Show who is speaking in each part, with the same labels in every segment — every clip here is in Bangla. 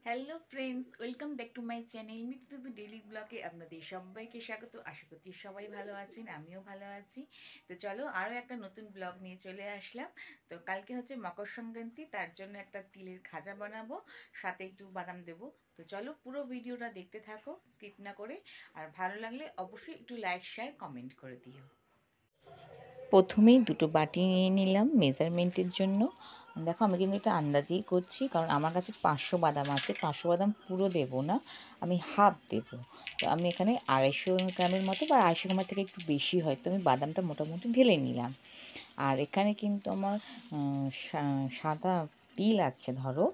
Speaker 1: Hello friends, welcome back to my channel মৃত্যু ডেইলি ব্লগে আপনাদের সবাইকে স্বাগত। আশা করছি সবাই ভালো আছেন, আমিও ভালো আছি। তো চলো আরও একটা নতুন ব্লগ নিয়ে চলে আসলাম। তো কালকে হচ্ছে মকর সংক্রান্তি, তার জন্য একটা তিলের খাজা বানাবো, সাথে একটু বাদাম দেবো। তো চলো পুরো ভিডিওটা দেখতে থাকো স্কিপ না করে, আর ভালো লাগলে অবশ্যই একটু লাইক শেয়ার কমেন্ট করে দিও। প্রথমেই দুটো বাটি নিয়ে নিলাম মেজারমেন্টের জন্য। দেখো আমি কিন্তু এটা আন্দাজেই করছি, কারণ আমার কাছে 500 বাদাম আছে। 500 বাদাম পুরো দেবো না, আমি হাফ দেবো। তো আমি এখানে 250 গ্রামের মতো বা 250 গ্রামের থেকে একটু বেশি হয়তো আমি বাদামটা মোটামুটি ঢেলে নিলাম। আর এখানে কিন্তু আমার সাদা তিল আছে, ধরো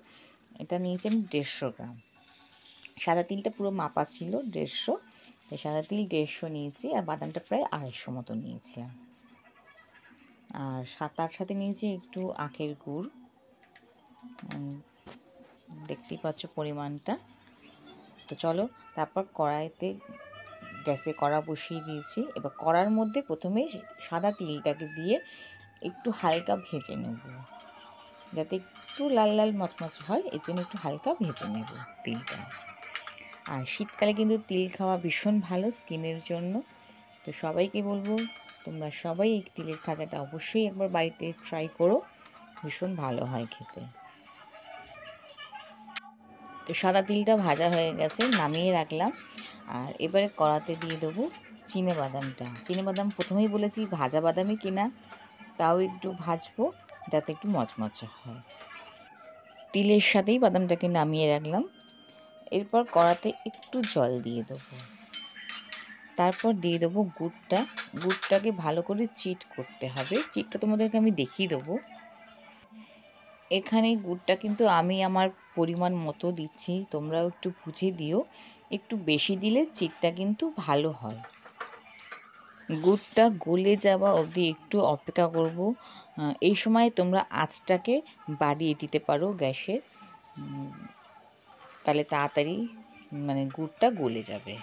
Speaker 1: এটা নিয়েছি আমি 150 গ্রাম। সাদা তিলটা পুরো মাপা ছিল 150, তাই সাদা তিল 150 নিয়েছি, আর বাদামটা প্রায় 250 মতো নিয়েছিলাম। আর তার সাথে নিয়েছি একটু আখের গুড়, দেখতেই পাচ্ছ পরিমাণটা। তো চলো তারপর কড়াইতে গ্যাসে কড়া বসিয়ে দিয়েছি। এবার কড়ার মধ্যে প্রথমে সাদা তিলটাকে দিয়ে একটু হালকা ভেজে নেব, যাতে একটু লাল লাল মচমচে হয়, এর জন্য একটু হালকা ভেজে নেব তিলটা। আর শীতকালে কিন্তু তিল খাওয়া ভীষণ ভালো স্কিনের জন্য। তো সবাইকে বলবো তোমরা সবাই এই তিলের খাজাটা অবশ্যই একবার বাড়িতে ট্রাই করো, ভীষণ ভালো হয় খেতে। তো সাদা তিলটা ভাজা হয়ে গেছে, নামিয়ে রাখলাম। আর এবারে কড়াতে দিয়ে দেবো চিনেবাদামটা। চিনেবাদাম প্রথমেই বলেছি ভাজা বাদামই কিনা, তাও একটু ভাজবো যাতে একটু মচমচে হয়। তিলের সাথেই বাদামটাকে নামিয়ে রাখলাম। এরপর কড়াতে একটু জল দিয়ে দেবো, তারপর দিয়ে দেবো গুড়টা। গুড়টাকে ভালো করে চিট করতে হবে, চিটটা তোমাদেরকে আমি দেখিয়ে দেবো। এখানে গুড়টা কিন্তু আমি আমার পরিমাণ মতো দিচ্ছি, তোমরাও একটু বুঝে দিও। একটু বেশি দিলে চিটটা কিন্তু ভালো হয়। গুড়টা গলে যাওয়া অবধি একটু অপেক্ষা করব। এই সময় তোমরা আঁচটাকে বাড়িয়ে দিতে পারো গ্যাসের, তাহলে তাড়াতাড়ি গুড়টা গলে যাবে।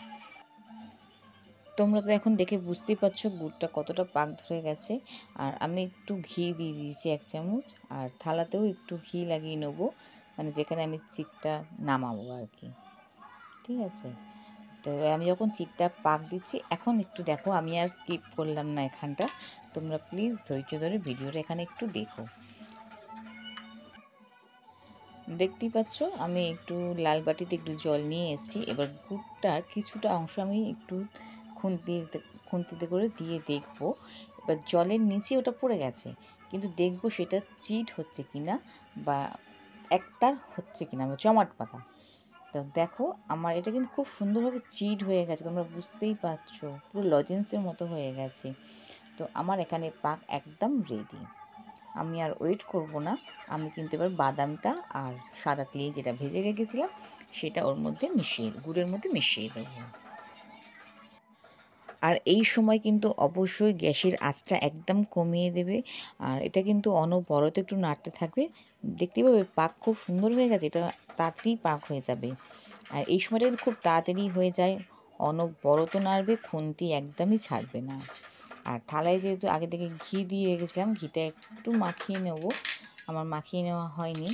Speaker 1: তোমরা তো এখন দেখে বুঝতেই পারছো গুড়টা কতটা পাক ধরে গেছে। আর আমি একটু ঘি দিয়ে দিয়েছি 1 চামচ, আর থালাতেও একটু ঘি লাগিয়ে নেবো, যেখানে আমি চিটটা নামাবো আর কি। ঠিক আছে, তো আমি যখন চিটটা পাক দিচ্ছি, এখন একটু দেখো, আমি আর স্কিপ করলাম না এখানটা, তোমরা প্লিজ ধৈর্য ধরে ভিডিওটা এখানে একটু দেখো। দেখতেই পাচ্ছ আমি একটু লাল বাটিতে একটু জল নিয়ে এসেছি। এবার গুড়টার কিছুটা অংশ আমি একটু খুন্তিতে করে দিয়ে দেখবো। এবার জলের নিচে ওটা পড়ে গেছে, কিন্তু দেখবো সেটা চিট হচ্ছে কিনা বা একতার হচ্ছে কিনা, জমাট পাতা। তো দেখো আমার এটা কিন্তু খুব সুন্দরভাবে চিট হয়ে গেছে, তোমরা বুঝতেই পারছো পুরো লজেন্সের মতো হয়ে গেছে। তো আমার এখানে পাক একদম রেডি। আমি আর ওয়েট করব না, আমি কিন্তু এবার বাদামটা আর সাদা তিল যেটা ভেজে রেখেছিলাম সেটা ওর মধ্যে গুড়ের মধ্যে মিশিয়ে দেবো। আর এই সময় কিন্তু অবশ্যই গ্যাসের আঁচটা একদম কমিয়ে দেবে, আর এটা কিন্তু অনবরত একটু নাড়তে থাকবে। দেখতে পাবে পাক খুব সুন্দর হয়ে গেছে, এটা তাড়াতাড়ি পাক হয়ে যাবে। আর এই সময়টা কিন্তু খুব তাড়াতাড়ি হয়ে যায়, অনবরত নাড়বে, খুন্তি একদমই ছাড়বে না। আর থালায় যেহেতু আগে থেকে ঘি দিয়ে রেখেছিলাম, ঘিটা একটু মাখিয়ে নেব, আমার মাখিয়ে নেওয়া হয়নি।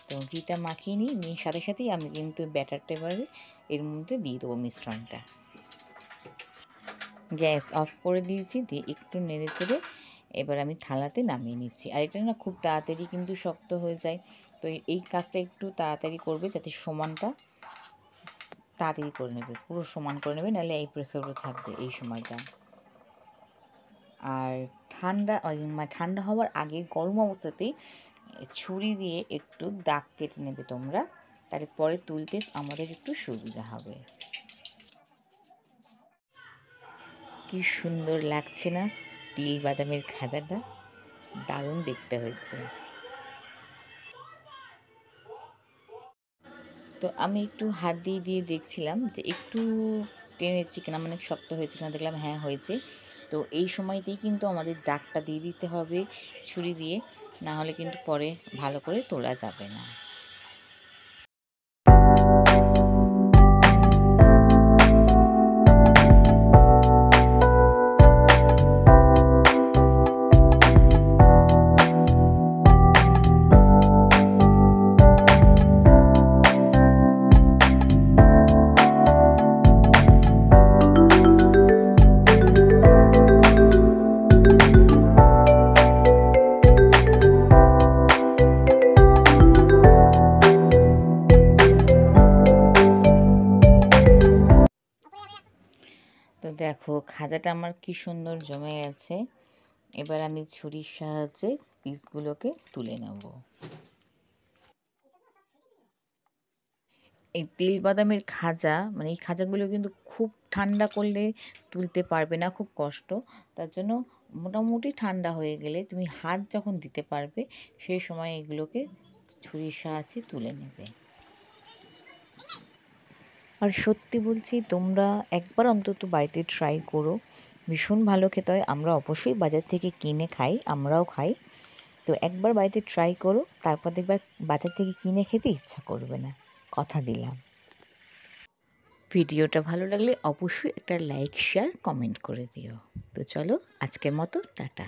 Speaker 1: তো ঘিটা মাখিয়ে নিই, সাথে সাথেই আমি কিন্তু ব্যাটারটা এবারে এর মধ্যে দিয়ে দেবো মিশ্রণটা। গ্যাস অফ করে দিয়েছি, দিয়ে একটু নেড়ে চেড়ে এবার আমি থালাতে নামিয়ে নিচ্ছি। আর এটা না খুব তাড়াতাড়ি কিন্তু শক্ত হয়ে যায়, তো এই কাজটা একটু তাড়াতাড়ি করবে, যাতে সমানটা তাড়াতাড়ি করে নেবে, পুরো সমান করে নেবে, নাহলে এই প্রেসারও থাকবে এই সময়টা। আর ঠান্ডা হওয়ার আগে গরম অবস্থাতেই ছুরি দিয়ে একটু দাগ কেটে নেবে তোমরা, তাহলে পরে তুলতে আমাদের একটু সুবিধা হবে। কি সুন্দর লাগছে না তিল বাদামের খাজাটা, দারুণ দেখতে হয়েছে। তো আমি একটু হাত দিয়ে দিয়ে দেখছিলাম যে একটু টেনেছি কিনা, শক্ত হয়েছে কিনা, দেখলাম হ্যাঁ হয়েছে। তো এই সময়তেই কিন্তু আমাদের দাগটা দিয়ে দিতে হবে ছুরি দিয়ে, না হলে কিন্তু পরে ভালো করে তোলা যাবে না। দেখো খাজাটা আমার কি সুন্দর জমে গেছে। এবার আমি ছুরির সাহায্যে পিসগুলোকে তুলে নেব। এই তিল বাদামের খাজা মানে এই খাজাগুলো কিন্তু খুব ঠান্ডা করলে তুলতে পারবে না, খুব কষ্ট। তার জন্য মোটামুটি ঠান্ডা হয়ে গেলে তুমি হাত যখন দিতে পারবে সেই সময় এগুলোকে ছুরির সাহায্যে তুলে নেবে। আর সত্যি বলছি, তোমরা একবার অন্তত বাড়িতে ট্রাই করো, ভীষণ ভালো খেতে হয়। আমরা অবশ্যই বাজার থেকে কিনে খাই, আমরাও খাই। তো একবার বাড়িতে ট্রাই করো, তারপর দেখবার বাজার থেকে কিনে খেতে ইচ্ছা করবে না, কথা দিলাম। ভিডিওটা ভালো লাগলে অবশ্যই একটা লাইক, শেয়ার, কমেন্ট করে দিও। তো চলো আজকের মতো টাটা।